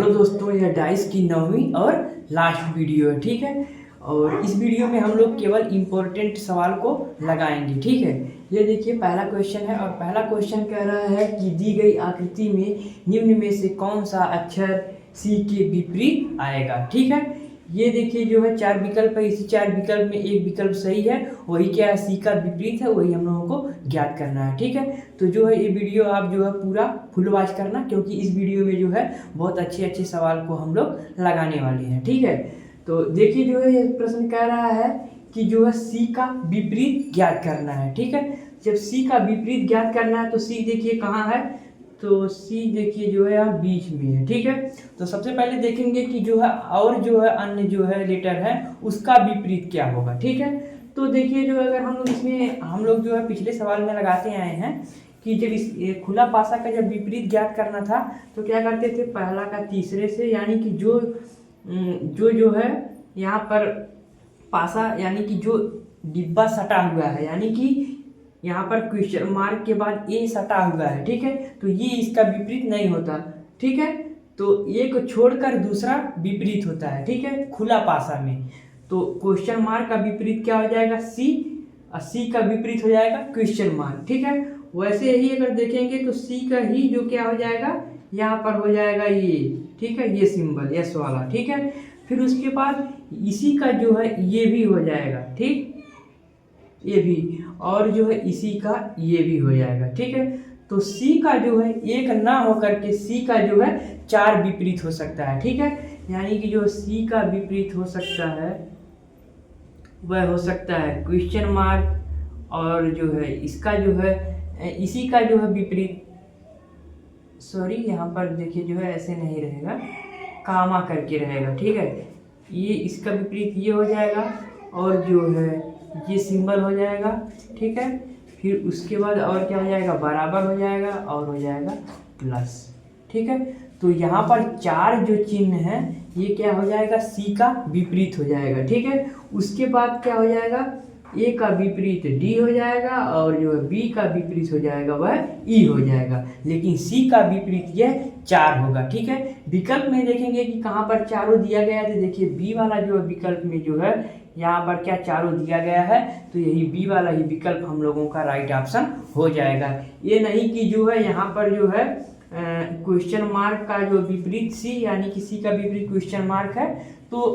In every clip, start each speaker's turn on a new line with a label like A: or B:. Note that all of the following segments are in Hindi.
A: हेलो दोस्तों, यह डाइस की 9वीं और लास्ट वीडियो है। ठीक है, और इस वीडियो में हम लोग केवल इम्पोर्टेंट सवाल को लगाएंगे। ठीक है, ये देखिए पहला क्वेश्चन है और पहला क्वेश्चन कह रहा है कि दी गई आकृति में निम्न में से कौन सा अक्षर सी के विपरीत आएगा। ठीक है, ये देखिए जो है 4 विकल्प है, इसी 4 विकल्प में एक विकल्प सही है, वही क्या है सी का विपरीत है, वही हम लोगों को ज्ञात करना है। ठीक है, तो जो है ये वीडियो आप जो है पूरा फुल वॉच करना, क्योंकि इस वीडियो में जो है बहुत अच्छे अच्छे सवाल को हम लोग लगाने वाले हैं। ठीक है, तो देखिए जो है ये प्रश्न कह रहा है कि जो है सी का विपरीत ज्ञात करना है। ठीक है, जब सी का विपरीत ज्ञात करना है तो सी देखिए कहाँ है, तो सी देखिए जो है यहाँ बीच में है। ठीक है, तो सबसे पहले देखेंगे कि जो है और जो है अन्य जो है लेटर है उसका विपरीत क्या होगा। ठीक है, तो देखिए जो अगर हम लोग इसमें हम लोग जो है पिछले सवाल में लगाते आए हैं कि जब इस खुला पासा का जब विपरीत ज्ञात करना था तो क्या करते थे, पहला का तीसरे से, यानी कि जो है यहाँ पर पासा यानी कि जो डिब्बा सटा हुआ है, यानी कि यहाँ पर क्वेश्चन मार्क के बाद ए सटा हुआ है। ठीक है, तो ये इसका विपरीत नहीं होता। ठीक है, तो ए को छोड़कर दूसरा विपरीत होता है। ठीक है, खुला पासा में तो क्वेश्चन मार्क का विपरीत क्या हो जाएगा, सी, और सी का विपरीत हो जाएगा क्वेश्चन मार्क। ठीक है, वैसे ही अगर देखेंगे तो सी का ही जो क्या हो जाएगा, यहाँ पर हो जाएगा ये। ठीक है, ये सिंबल एस वाला। ठीक है, फिर उसके बाद इसी का जो है ये भी हो जाएगा। ठीक, ये भी, और जो है इसी का ये भी हो जाएगा। ठीक है, तो सी का जो है एक ना होकर के सी का जो है 4 विपरीत हो सकता है। ठीक है, यानी कि जो सी का विपरीत हो सकता है वह हो सकता है क्वेश्चन मार्क, और जो है इसका जो है इसी का जो है विपरीत, सॉरी यहाँ पर देखिए जो है ऐसे नहीं रहेगा, कामा करके रहेगा। ठीक है, ये इसका विपरीत ये हो जाएगा, और जो है ये सिंबल हो जाएगा। ठीक है, फिर उसके बाद और क्या हो जाएगा, बराबर हो जाएगा और हो जाएगा प्लस। ठीक है, तो यहाँ पर 4 जो चिन्ह है ये क्या हो जाएगा, सी का विपरीत हो जाएगा। ठीक है, उसके बाद क्या हो जाएगा, ए का विपरीत डी हो जाएगा, और जो है बी का विपरीत हो जाएगा वह ई हो जाएगा, लेकिन सी का विपरीत यह 4 होगा। ठीक है, विकल्प में देखेंगे कि कहाँ पर चारों दिया गया है, तो देखिए बी वाला जो है विकल्प में जो है यहाँ पर क्या चारों दिया गया है, तो यही बी वाला ही विकल्प हम लोगों का राइट ऑप्शन हो जाएगा। ये नहीं कि जो है यहाँ पर जो है क्वेश्चन मार्क का जो विपरीत सी, यानी कि सी का विपरीत क्वेश्चन मार्क है, तो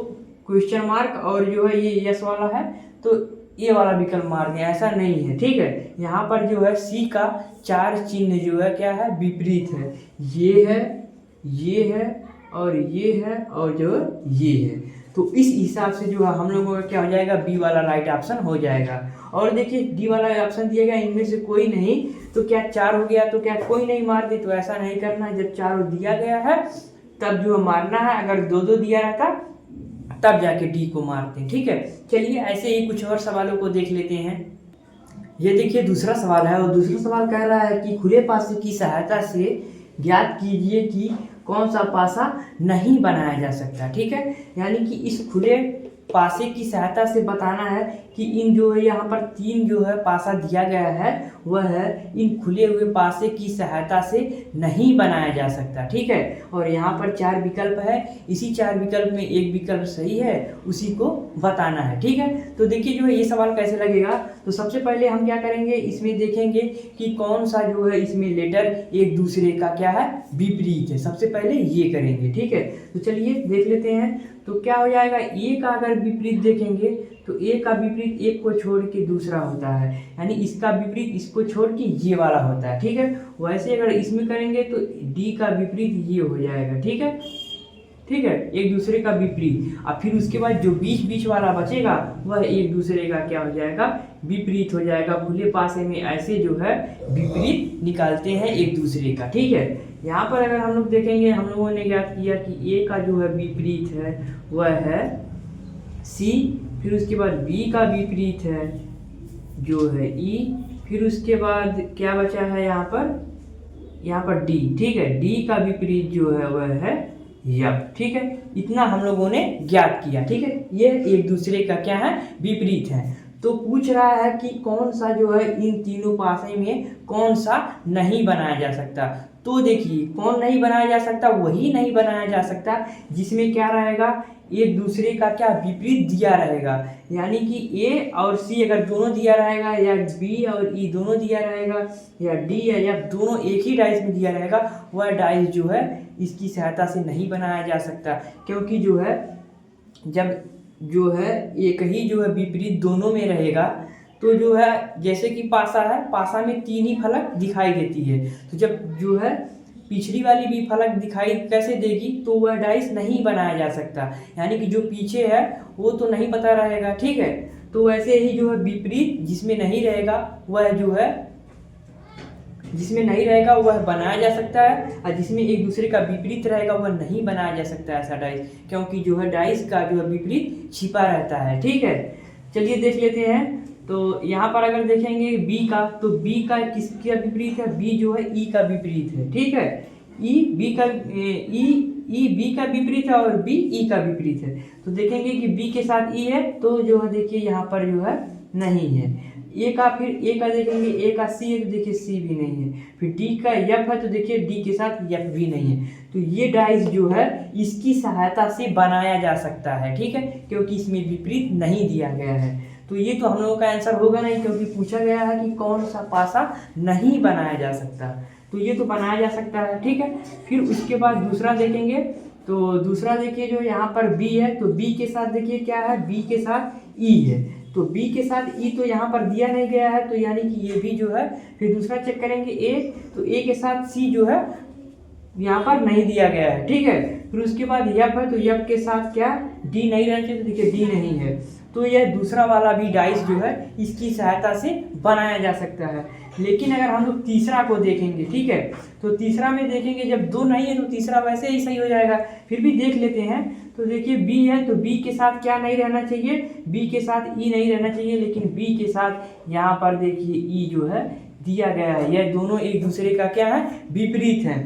A: क्वेश्चन मार्क और जो है ये यस वाला है तो ये वाला विकल्प मार दिया, ऐसा नहीं है। ठीक है, यहाँ पर जो है सी का 4 चिन्ह जो है क्या है, विपरीत है, ये है और ये है और जो ये है, तो इस हिसाब से जो है हम लोगों का क्या हो जाएगा, बी वाला राइट ऑप्शन हो जाएगा। और देखिए डी वाला ऑप्शन दिया गया, इनमें से कोई नहीं, तो क्या 4 हो गया, तो क्या कोई नहीं मार दे, तो ऐसा नहीं करना है। जब 4 दिया गया है तब जो मारना है, अगर 2 दिया रहता तब जाके डी को मारते हैं। ठीक है, चलिए ऐसे ही कुछ और सवालों को देख लेते हैं। ये देखिए दूसरा सवाल है, और दूसरा सवाल कह रहा है कि खुले पासे की सहायता से ज्ञात कीजिए कि कौन सा पासा नहीं बनाया जा सकता। ठीक है, यानी कि इस खुले पासे की सहायता से बताना है कि इन जो है यहाँ पर 3 जो है पासा दिया गया है वह है इन खुले हुए पासे की सहायता से नहीं बनाया जा सकता। ठीक है, और यहाँ पर 4 विकल्प है, इसी 4 विकल्प में एक विकल्प सही है, उसी को बताना है। ठीक है, तो देखिए जो है ये सवाल कैसे लगेगा, तो सबसे पहले हम क्या करेंगे, इसमें देखेंगे कि कौन सा जो है इसमें लेटर एक दूसरे का क्या है, विपरीत है। सबसे पहले ये करेंगे। ठीक है, तो चलिए देख लेते हैं, तो क्या हो जाएगा, ए का अगर विपरीत देखेंगे तो ए का विपरीत एक को छोड़ के दूसरा होता है, यानी इसका विपरीत इसको छोड़ के ये वाला होता है। ठीक है, वैसे अगर इसमें करेंगे तो डी का विपरीत ये हो जाएगा। ठीक है, ठीक है, एक दूसरे का विपरीत, और फिर उसके बाद जो बीच बीच वाला बचेगा वह एक दूसरे का क्या हो जाएगा, विपरीत हो जाएगा। खुले पासे में ऐसे जो है विपरीत निकालते हैं एक दूसरे का। ठीक है, यहाँ पर अगर हम लोग देखेंगे, हम लोगों ने ज्ञात किया कि ए का जो है विपरीत है वह है सी, फिर उसके बाद बी का विपरीत है जो है ई, फिर उसके बाद क्या बचा है यहाँ पर डी। ठीक है, डी का विपरीत जो है वह है यप। ठीक है, इतना हम लोगों ने ज्ञात किया। ठीक है, ये एक दूसरे का क्या है, विपरीत है। तो पूछ रहा है कि कौन सा जो है इन तीनों पासे में कौन सा नहीं बनाया जा सकता। तो देखिए कौन नहीं बनाया जा सकता, वही नहीं बनाया जा सकता जिसमें क्या रहेगा, एक दूसरे का क्या विपरीत दिया रहेगा। यानी कि ए और सी अगर दोनों दिया रहेगा, या बी और ई दोनों दिया रहेगा, या डी या एफ दोनों एक ही डाइस में दिया रहेगा, वह डाइस जो है इसकी सहायता से नहीं बनाया जा सकता। क्योंकि जो है जब जो है एक ही जो है विपरीत दोनों में रहेगा, तो जो है जैसे कि पासा है, पासा में 3 ही फलक दिखाई देती है, तो जब जो है पिछली वाली भी फलक दिखाई कैसे देगी, तो वह डाइस नहीं बनाया जा सकता। यानी कि जो पीछे है वो तो नहीं पता रहेगा, ठीक है। तो वैसे ही जो है विपरीत जिसमें नहीं रहेगा वह जो है, जिसमें नहीं रहेगा वह बनाया जा सकता है, और जिसमें एक दूसरे का विपरीत रहेगा वह नहीं बनाया जा सकता ऐसा डाइस, क्योंकि जो है डाइस का जो है विपरीत छिपा रहता है, ठीक है। चलिए देख लेते हैं। तो यहाँ पर अगर देखेंगे बी का, तो बी का किसका विपरीत है, बी जो है ई का विपरीत है, ठीक है। ई बी का ई बी का विपरीत है और बी ई का विपरीत है। तो देखेंगे कि बी के साथ ई है, तो जो है देखिए यहाँ पर जो है नहीं है। ए का, फिर ए का देखेंगे, ए का सी है तो देखिए सी भी नहीं है। फिर डी का एफ है तो देखिए डी के साथ एफ भी नहीं है। तो ये डाइस जो है इसकी सहायता से बनाया जा सकता है, ठीक है, क्योंकि इसमें विपरीत नहीं दिया गया है। तो ये तो हम लोगों का आंसर होगा नहीं, क्योंकि पूछा गया है कि कौन सा पासा नहीं बनाया जा सकता, तो ये तो बनाया जा सकता है, ठीक है। फिर उसके बाद दूसरा देखेंगे, तो दूसरा देखिए जो यहाँ पर बी है, तो बी के साथ देखिए क्या है, बी के साथ ई है, तो बी के साथ ई तो यहाँ पर दिया नहीं गया है, तो यानी कि ये भी जो है। फिर दूसरा चेक करेंगे ए, तो ए के साथ सी जो है यहाँ पर नहीं दिया गया है, ठीक है। फिर उसके बाद एफ है, तो एफ के साथ क्या डी नहीं रहना चाहिए, तो देखिए डी नहीं है। तो यह दूसरा वाला भी डाइस जो है इसकी सहायता से बनाया जा सकता है। लेकिन अगर हम लोग तीसरा को देखेंगे, ठीक है, तो तीसरा में देखेंगे जब 2 नहीं है तो तीसरा वैसे ही सही हो जाएगा। फिर भी देख लेते हैं, तो देखिए बी है, तो बी के साथ क्या नहीं रहना चाहिए, बी के साथ ई नहीं रहना चाहिए, लेकिन बी के साथ यहाँ पर देखिए ई जो है दिया गया है। यह दोनों एक दूसरे का क्या है, विपरीत है।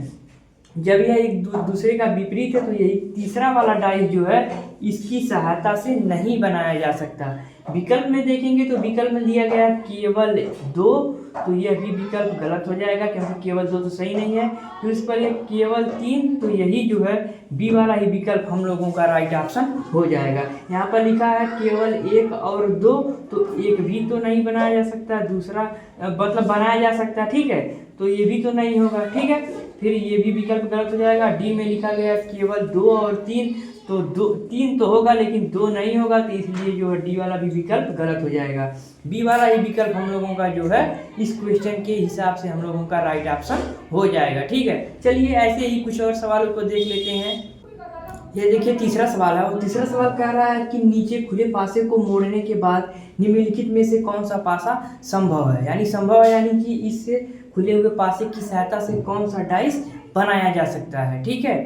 A: जब यह एक दूसरे का विपरीत है, तो यही तीसरा वाला डाइस जो है इसकी सहायता से नहीं बनाया जा सकता। विकल्प में देखेंगे तो विकल्प में दिया गया केवल 2, तो यह भी विकल्प गलत हो जाएगा, क्योंकि केवल 2 तो सही नहीं है। फिर उस पर केवल 3, तो यही जो है बी वाला ही विकल्प हम लोगों का राइट ऑप्शन हो जाएगा। यहाँ पर लिखा है केवल 1 और 2, तो 1 भी तो नहीं बनाया जा सकता, दूसरा मतलब बनाया जा सकता, ठीक है, तो ये भी तो नहीं होगा, ठीक है। फिर ये भी विकल्प गलत हो जाएगा। डी में लिखा गया केवल 2 और 3, तो 3 तो होगा लेकिन 2 नहीं होगा, तो इसलिए जो है डी वाला भी विकल्प गलत हो जाएगा। बी वाला ही विकल्प हम लोगों का जो है इस क्वेश्चन के हिसाब से हम लोगों का राइट ऑप्शन हो जाएगा, ठीक है। चलिए ऐसे ही कुछ और सवालों को देख लेते हैं। ये देखिए तीसरा सवाल है, और तीसरा सवाल कह रहा है कि नीचे खुले पासे को मोड़ने के बाद निम्नलिखित में से कौन सा पासा संभव है। यानी संभव है यानी कि इससे खुले हुए पासे की सहायता से कौन सा डाइस बनाया जा सकता है, ठीक है।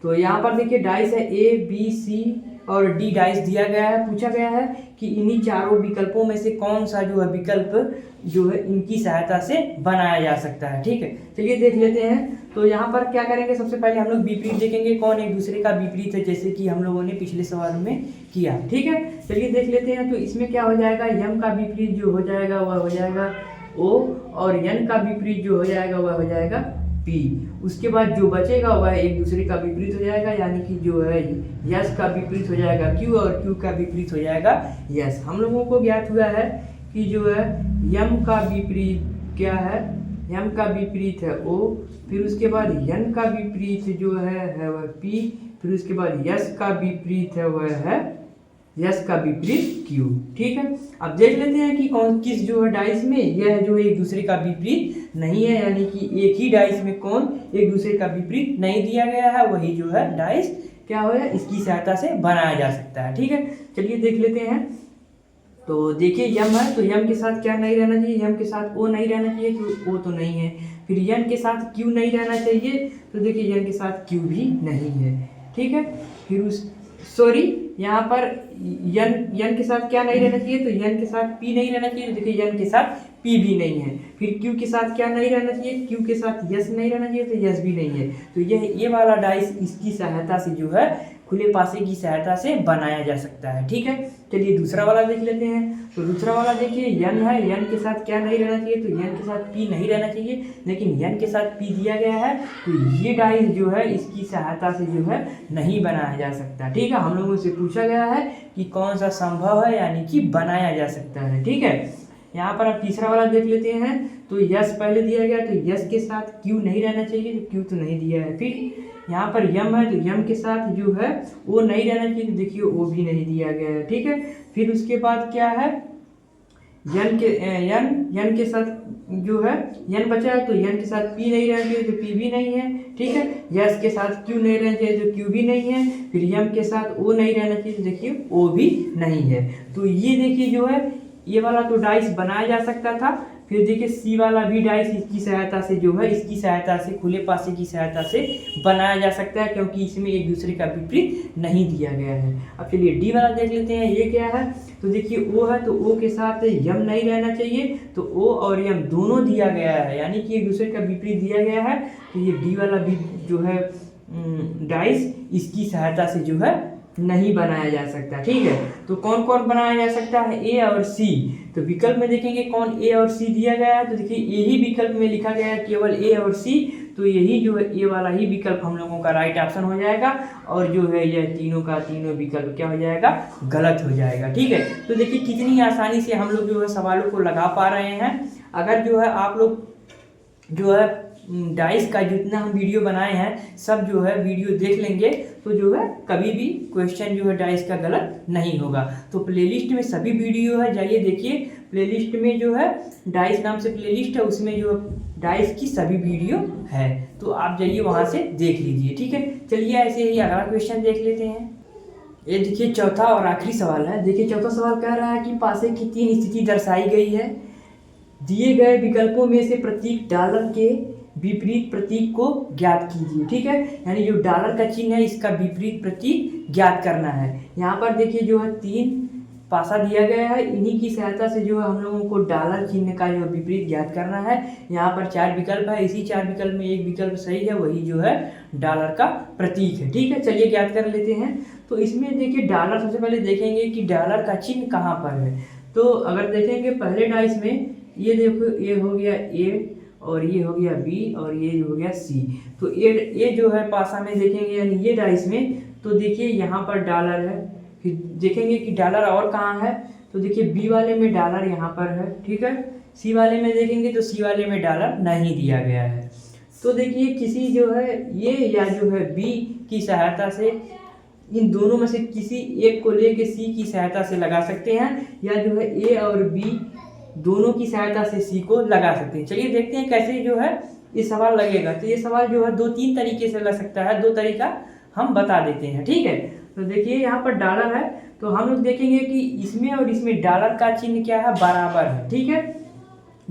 A: तो यहाँ पर देखिए डाइस है ए बी सी और डी डाइस दिया गया है। पूछा गया है कि इन्हीं चारों विकल्पों में से कौन सा जो है विकल्प जो है इनकी सहायता से बनाया जा सकता है, ठीक है। चलिए देख लेते हैं। तो यहाँ पर क्या करेंगे, सबसे पहले हम लोग विपरीत देखेंगे, कौन एक दूसरे का विपरीत है, जैसे कि हम लोगों ने पिछले सवाल में किया, ठीक है। चलिए देख लेते हैं। तो इसमें क्या हो जाएगा, यम का विपरीत जो हो जाएगा वह हो जाएगा ओ, और यन का विपरीत जो हो जाएगा वह हो जाएगा पी। उसके बाद जो बचेगा वह एक दूसरे का विपरीत हो जाएगा, यानी कि जो है यस का विपरीत हो जाएगा क्यू, और क्यू का विपरीत हो जाएगा यस। हम लोगों को ज्ञात हुआ है कि जो है यम का विपरीत क्या है, यम का विपरीत है ओ, फिर उसके बाद यन का विपरीत जो है वह पी, फिर उसके बाद यस का विपरीत है वह है यस का विपरीत क्यू, ठीक है। अब देख लेते हैं कि कौन किस जो है डाइस में यह जो है एक दूसरे का विपरीत नहीं है, यानी कि एक ही डाइस में कौन एक दूसरे का विपरीत नहीं दिया गया है, वही जो है डाइस क्या हो है इसकी सहायता से बनाया जा सकता है, ठीक है। चलिए देख लेते हैं। तो देखिए यम है, तो यम के साथ क्या नहीं रहना चाहिए, यम के साथ ओ नहीं रहना चाहिए, क्योंकि ओ तो नहीं है। फिर यन के साथ क्यू नहीं रहना चाहिए, तो देखिए यन के साथ क्यू भी नहीं है, ठीक है। फिर उस यहाँ पर यन के साथ क्या नहीं रहना चाहिए, तो यन के साथ पी नहीं रहना चाहिए, तो देखिए यन के साथ पी भी नहीं है। फिर क्यू के साथ क्या नहीं रहना चाहिए, क्यू के साथ यस नहीं रहना चाहिए, तो यस भी नहीं है। तो ये वाला डाइस इसकी सहायता से जो है खुले पासे की सहायता से बनाया जा सकता है। ठीक है, चलिए दूसरा वाला देख लेते हैं। तो दूसरा वाला देखिए यन है, यन के साथ क्या नहीं रहना चाहिए, तो यन के साथ पी नहीं रहना चाहिए, लेकिन यन के साथ पी दिया गया है, तो ये डाइस जो है इसकी सहायता से जो है नहीं बनाया जा सकता। ठीक है, हम लोगों से पूछा गया है कि कौन सा संभव है, यानी कि बनाया जा सकता है। ठीक है, यहाँ पर आप तीसरा वाला देख लेते हैं। तो यस पहले दिया गया, तो यस के साथ क्यू नहीं रहना चाहिए, तो क्यू तो नहीं दिया है। फिर यहाँ पर यम है, तो यम के साथ जो है वो नहीं रहना चाहिए, तो देखिए वो भी नहीं दिया गया है। ठीक है, फिर उसके बाद क्या है, यन के साथ जो है यन बचा है, तो यन के साथ पी नहीं रहना चाहिए, तो पी भी नहीं है। ठीक है, यस के साथ क्यू नहीं रहना चाहिए, तो क्यू भी नहीं है। फिर यम के साथ ओ नहीं रहना चाहिए, तो देखिए ओ भी नहीं है। तो ये देखिए जो है ये वाला तो डाइस बनाया जा सकता था। फिर देखिए सी वाला भी डाइस इसकी सहायता से जो है इसकी सहायता से खुले पासे की सहायता से बनाया जा सकता है, क्योंकि इसमें एक दूसरे का विपरीत नहीं दिया गया है। अब चलिए डी वाला देख लेते हैं, ये क्या है। तो देखिए ओ है, तो ओ के साथ यम नहीं रहना चाहिए, तो ओ और यम दोनों दिया गया है, यानी कि एक दूसरे का विपरीत दिया गया है। तो ये डी वाला भी जो है डाइस इसकी सहायता से जो है नहीं बनाया जा सकता। ठीक है, तो कौन कौन बनाया जा सकता है, ए और सी। तो विकल्प में देखेंगे कौन ए और सी दिया गया है, तो देखिए यही विकल्प में लिखा गया है केवल ए और सी, तो यही जो है ए वाला ही विकल्प हम लोगों का राइट ऑप्शन हो जाएगा, और जो है यह तीनों का तीनों विकल्प क्या हो जाएगा, गलत हो जाएगा। ठीक है, तो देखिए कितनी आसानी से हम लोग जो है सवालों को लगा पा रहे हैं। अगर जो है आप लोग जो है डाइस का जितना हम वीडियो बनाए हैं सब जो है वीडियो देख लेंगे, तो जो है कभी भी क्वेश्चन जो है डाइस का गलत नहीं होगा। तो प्लेलिस्ट में सभी वीडियो है, जाइए देखिए। प्लेलिस्ट में जो है डाइस नाम से प्लेलिस्ट है, उसमें जो डाइस की सभी वीडियो है, तो आप जाइए वहाँ से देख लीजिए। ठीक है, चलिए ऐसे ही अगला क्वेश्चन देख लेते हैं। ये देखिए चौथा और आखिरी सवाल है। देखिए चौथा सवाल कह रहा है कि पासे की 3 स्थिति दर्शाई गई है, दिए गए विकल्पों में से प्रतीक डॉलर के विपरीत प्रतीक को ज्ञात कीजिए। ठीक है, यानी जो डॉलर का चिन्ह है इसका विपरीत प्रतीक ज्ञात करना है। यहाँ पर देखिए जो है 3 पासा दिया गया है, इन्हीं की सहायता से जो है हम लोगों को डॉलर चिन्ह का जो विपरीत ज्ञात करना है। यहाँ पर 4 विकल्प है, इसी 4 विकल्प में एक विकल्प सही है, वही जो है डॉलर का प्रतीक है। ठीक है, चलिए ज्ञात कर लेते हैं। तो इसमें देखिए डॉलर सबसे पहले देखेंगे कि डॉलर का चिन्ह कहाँ पर है। तो अगर देखेंगे पहले डाइस में, ये देखो ये हो गया ए, और ये हो गया बी, और ये हो गया सी। तो ये जो है पासा में देखेंगे, यानी ये डाइस में, तो देखिए यहाँ पर डॉलर है। फिर देखेंगे कि डॉलर और कहाँ है, तो देखिए बी वाले में डॉलर यहाँ पर है। ठीक है, सी वाले में देखेंगे तो सी वाले में डॉलर नहीं दिया गया है। तो देखिए किसी जो है ये या जो है बी की सहायता से इन दोनों में से किसी एक को लेके सी की सहायता से लगा सकते हैं, या जो है ए और बी दोनों की सहायता से सी को लगा सकते हैं। चलिए देखते हैं कैसे जो है ये सवाल लगेगा। तो ये सवाल जो है 2-3 तरीके से लग सकता है, 2 तरीका हम बता देते हैं। ठीक है, तो देखिए यहाँ पर डॉलर है, तो हम लोग देखेंगे कि इसमें और इसमें डॉलर का चिन्ह क्या है, बराबर है। ठीक है,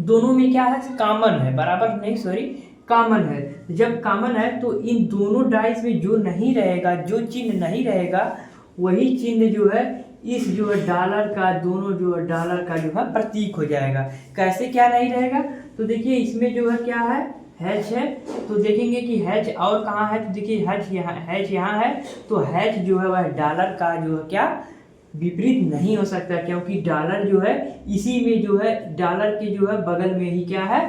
A: दोनों में क्या है, कॉमन है, बराबर नहीं सॉरी कॉमन है। जब कॉमन है तो इन दोनों डाइस में जो नहीं रहेगा, जो चिन्ह नहीं रहेगा, वही चिन्ह जो है इस जो है डॉलर का, दोनों जो है डॉलर का जो है प्रतीक हो जाएगा। कैसे क्या नहीं रहेगा, तो देखिए इसमें जो है क्या है, हैच है, तो देखेंगे कि हैच और कहाँ है, तो देखिए हैच यहाँ है, तो हैच जो है वह डॉलर का जो है क्या विपरीत नहीं हो सकता, क्योंकि डॉलर जो है इसी में जो है डॉलर के जो है बगल में ही क्या है,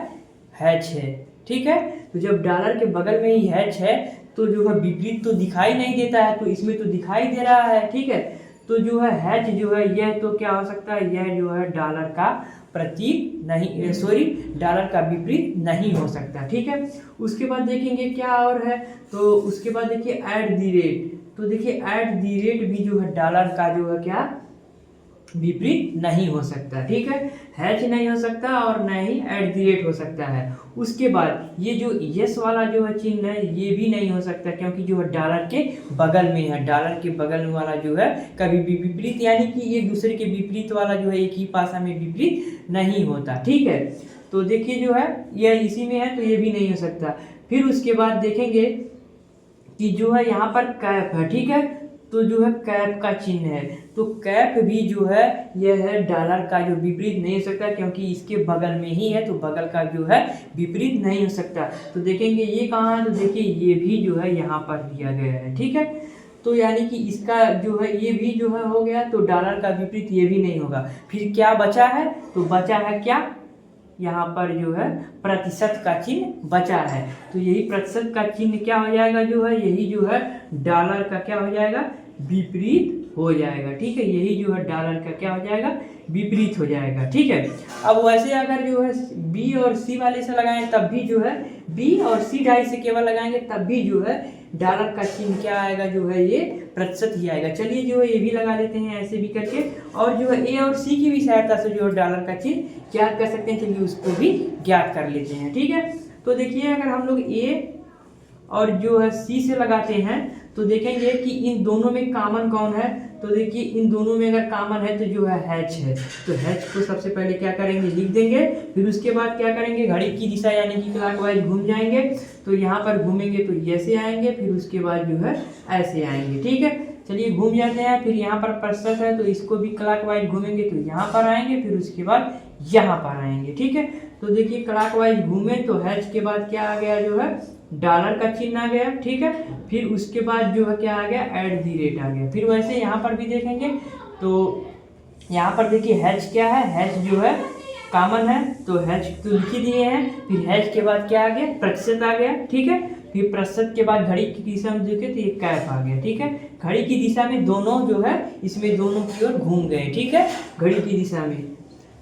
A: हैच है। ठीक है, तो जब डॉलर के बगल में ही हैच है तो जो है विपरीत तो दिखाई नहीं देता है, तो इसमें तो दिखाई दे रहा है। ठीक है, तो जो है हैच जो है यह तो क्या हो सकता है, यह जो है डॉलर का प्रतीक नहीं, सॉरी डॉलर का विपरीत नहीं हो सकता। ठीक है, उसके बाद देखेंगे क्या और है, तो उसके बाद देखिए एट दी रेट, तो देखिए एट दी रेट भी जो है डॉलर का जो है क्या विपरीत नहीं हो सकता। ठीक है, हैच नहीं हो सकता और न ही एट दी रेट हो सकता है। उसके बाद ये जो यस वाला जो है चिन्ह है ये भी नहीं हो सकता, क्योंकि जो है डॉलर के बगल में है, डॉलर के बगल में वाला जो है कभी भी विपरीत, यानी कि एक दूसरे के विपरीत वाला जो है एक ही पासा में विपरीत नहीं होता। ठीक है, तो देखिए जो है यह इसी में है, तो ये भी नहीं हो सकता। फिर उसके बाद देखेंगे कि जो है यहाँ पर कैप है। ठीक है, तो जो है कैप का चिन्ह है, तो कैप भी जो है यह है डॉलर का जो विपरीत नहीं हो सकता, क्योंकि इसके बगल में ही है, तो बगल का जो है विपरीत नहीं हो सकता। तो देखेंगे ये कहाँ है, तो देखिए ये भी जो है यहाँ पर दिया गया है। ठीक है, तो यानी कि इसका जो है ये भी जो है हो गया, तो डॉलर का विपरीत ये भी नहीं होगा। फिर क्या बचा है, तो बचा है क्या, यहाँ पर जो है प्रतिशत का चिन्ह बचा है। तो यही प्रतिशत का चिन्ह क्या हो जाएगा, जो है यही जो है डॉलर का क्या हो जाएगा, विपरीत हो जाएगा। ठीक है, यही जो है डॉलर का क्या हो जाएगा, विपरीत हो जाएगा। ठीक है, अब वैसे अगर जो है बी और सी वाले से लगाएं तब भी जो है बी और सी डाई से केवल लगाएंगे तब भी जो है डॉलर का चिन्ह क्या आएगा, जो है ये प्रतिशत ही आएगा। चलिए जो है ये भी लगा लेते हैं ऐसे भी करके, और जो है ए और सी की भी सहायता से जो है डॉलर का चिन्ह ज्ञात कर सकते हैं। चलिए उसको भी ज्ञात कर लेते हैं। ठीक है, तो देखिए अगर हम लोग ए और जो है सी से लगाते हैं तो देखेंगे कि इन दोनों में कॉमन कौन है, तो देखिए इन दोनों में अगर कॉमन है तो जो है हैच है, तो हैच को सबसे पहले क्या करेंगे, लिख देंगे। फिर उसके बाद क्या करेंगे, घड़ी की दिशा यानी कि क्लॉकवाइज घूम जाएंगे, तो यहाँ पर घूमेंगे तो ऐसे आएंगे, फिर उसके बाद जो है ऐसे आएंगे। ठीक है, चलिए घूम जाते हैं। फिर यहाँ पर प्रतिशत है तो इसको भी क्लॉकवाइज घूमेंगे तो यहाँ पर आएंगे, फिर उसके बाद यहाँ पर आएंगे। ठीक है, तो देखिए क्लॉकवाइज घूमे तो हैच के बाद क्या आ गया, जो है डॉलर का चिन्ह आ गया। ठीक है, फिर उसके बाद जो है क्या आ गया, एट दी रेट आ गया। फिर वैसे यहाँ पर भी देखेंगे तो यहाँ पर देखिए हैच क्या है, हैच जो है कॉमन है तो हैच तो लिख ही दिए हैं। फिर हैच के बाद क्या आ गया, प्रतिशत आ गया। ठीक है, फिर प्रतिशत के बाद घड़ी की दिशा में देखे तो ये कैप आ गया। ठीक है, घड़ी की दिशा में दोनों जो है इसमें दोनों की ओर घूम गए। ठीक है, घड़ी की दिशा में,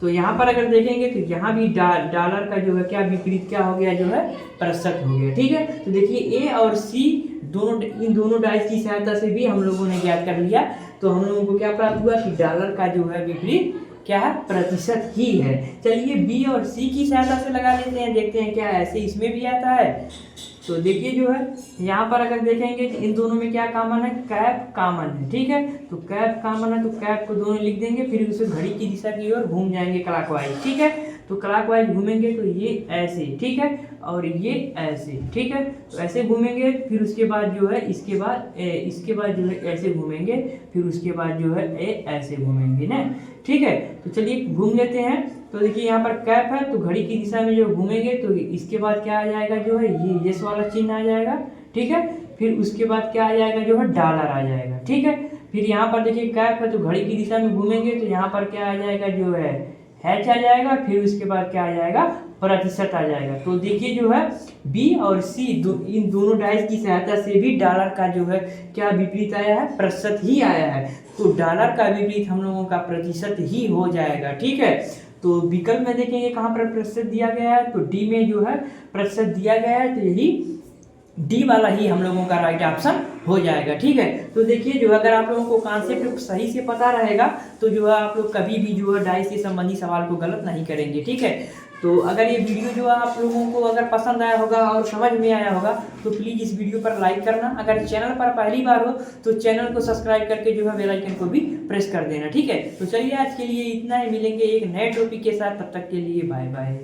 A: तो यहाँ पर अगर देखेंगे तो यहाँ भी डॉलर का जो है क्या विपरीत क्या हो गया, जो है प्रतिशत हो गया। ठीक है, तो देखिए ए और सी दोनों, इन दोनों डाइस की सहायता से भी हम लोगों ने ज्ञात कर लिया। तो हम लोगों को क्या प्राप्त हुआ कि डॉलर का जो है विपरीत क्या है, प्रतिशत ही है। चलिए बी और सी की सहायता से लगा लेते हैं, देखते हैं क्या ऐसे इसमें भी आता है। तो देखिए जो है यहाँ पर अगर देखेंगे कि इन दोनों में क्या कॉमन है, कैप कॉमन है। ठीक है, तो कैप कॉमन है तो कैप को दोनों लिख देंगे, फिर उसे घड़ी की दिशा की ओर घूम जाएंगे क्लॉकवाइज। ठीक है, तो क्लॉकवाइज घूमेंगे तो ये ऐसे, ठीक है, और ये ऐसे। ठीक है, तो ऐसे घूमेंगे, फिर उसके बाद जो है इसके बाद जो है ऐसे घूमेंगे, फिर उसके बाद जो है ऐसे घूमेंगे ना। ठीक है, तो चलिए घूम लेते हैं। तो देखिए यहाँ पर कैप है तो घड़ी की दिशा में जो घूमेंगे तो इसके बाद क्या आ जाएगा, जो है ये यस वाला चिन्ह आ जाएगा। ठीक है, फिर उसके बाद क्या आ जाएगा, जो है डॉलर आ जाएगा। ठीक है, फिर यहाँ पर देखिए कैप है तो घड़ी की दिशा में घूमेंगे तो यहाँ पर क्या आ जाएगा, जो है हैच आ जाएगा। फिर उसके बाद क्या आ जाएगा, प्रतिशत आ जाएगा। तो देखिए जो है बी और सी इन दोनों डाइस की सहायता से भी डॉलर का जो है क्या विपरीत आया है, प्रतिशत ही आया है। तो डॉलर का विपरीत हम लोगों का प्रतिशत ही हो जाएगा। ठीक है, तो विकल्प में देखेंगे कहाँ पर प्रतिशत दिया गया है, तो डी में जो है प्रतिशत दिया गया है, तो यही डी वाला ही हम लोगों का राइट ऑप्शन हो जाएगा। ठीक है, तो देखिए जो अगर आप लोगों को कॉन्सेप्ट सही से पता रहेगा तो जो है आप लोग कभी भी जो है डाइस से संबंधी सवाल को गलत नहीं करेंगे। ठीक है, तो अगर ये वीडियो जो है आप लोगों को अगर पसंद आया होगा और समझ में आया होगा तो प्लीज़ इस वीडियो पर लाइक करना। अगर चैनल पर पहली बार हो तो चैनल को सब्सक्राइब करके जो है बेल आइकन को भी प्रेस कर देना। ठीक है, तो चलिए आज के लिए इतना ही, मिलेंगे एक नए टॉपिक के साथ, तब तक के लिए बाय बाय।